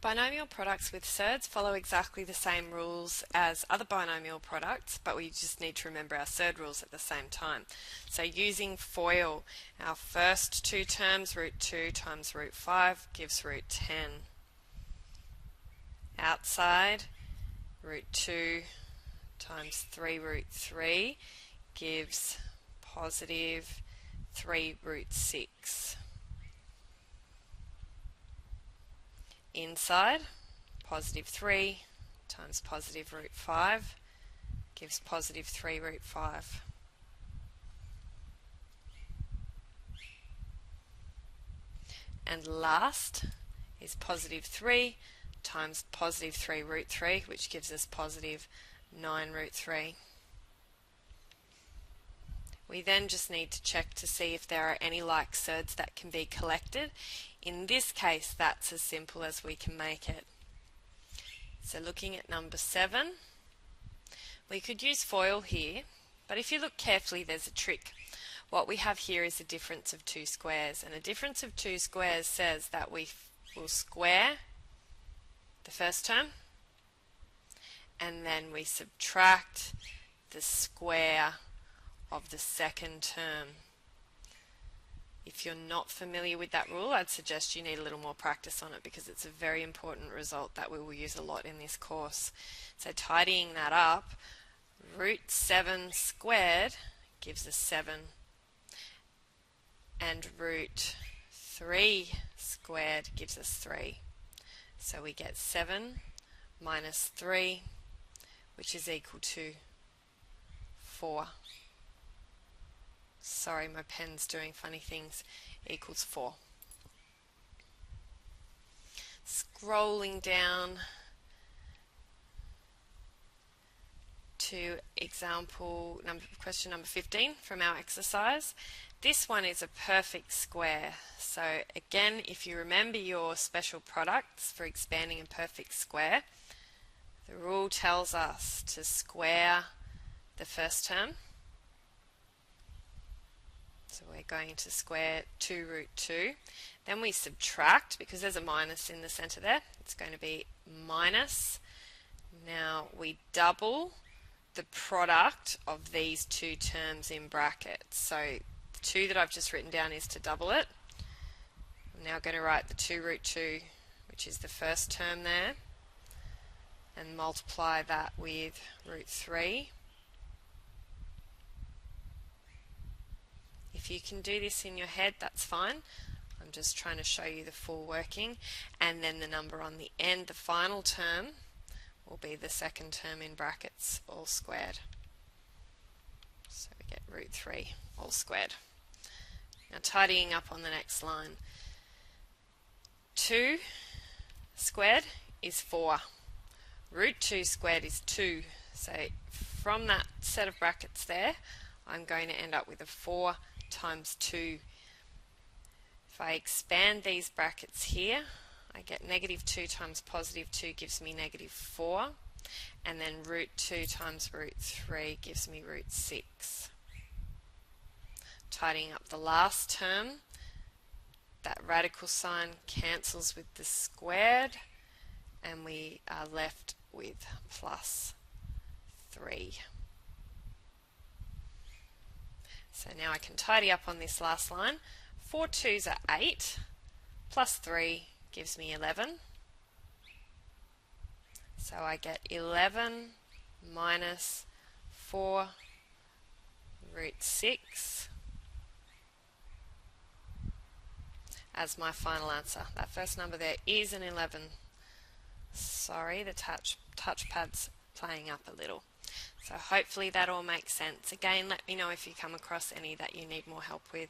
Binomial products with surds follow exactly the same rules as other binomial products, but we just need to remember our surd rules at the same time. So using FOIL, our first two terms, root 2 times root 5, gives root 10. Outside, root 2 times 3 root 3 gives positive 3 root 6. Inside, positive 3 times positive root 5 gives positive 3 root 5. And last is positive 3 times positive 3 root 3, which gives us positive 9 root 3. We then just need to check to see if there are any like surds that can be collected. In this case, that's as simple as we can make it. So looking at number 7, we could use FOIL here, but if you look carefully, there's a trick. What we have here is a difference of two squares, and a difference of two squares says that we will square the first term, and then we subtract the square of the second term. If you're not familiar with that rule, I'd suggest you need a little more practice on it because it's a very important result that we will use a lot in this course. So tidying that up, root 7 squared gives us 7, and root 3 squared gives us 3. So we get 7 minus 3, which is equal to 4. Sorry, my pen's doing funny things, equals 4. Scrolling down to question number 15 from our exercise. This one is a perfect square. So again, if you remember your special products for expanding a perfect square, the rule tells us to square the first term. So we're going to square 2 root 2. Then we subtract, because there's a minus in the centre there, it's going to be minus. Now we double the product of these two terms in brackets. So the 2 that I've just written down is to double it. I'm now going to write the 2 root 2, which is the first term there, and multiply that with root 3. If you can do this in your head, that's fine. I'm just trying to show you the full working. And then the number on the end, the final term, will be the second term in brackets, all squared. So we get root 3 all squared. Now tidying up on the next line. 2 squared is 4. Root 2 squared is 2. So from that set of brackets there, I'm going to end up with a 4 times 2. If I expand these brackets here, I get negative 2 times positive 2 gives me negative 4, and then root 2 times root 3 gives me root 6. Tidying up the last term, that radical sign cancels with the squared, and we are left with plus 3. So now I can tidy up on this last line. 4 2s are 8, plus 3 gives me 11. So I get 11 minus 4 root 6 as my final answer. That first number there is an 11. Sorry, the touchpad's playing up a little. So hopefully that all makes sense. Again, let me know if you come across any that you need more help with.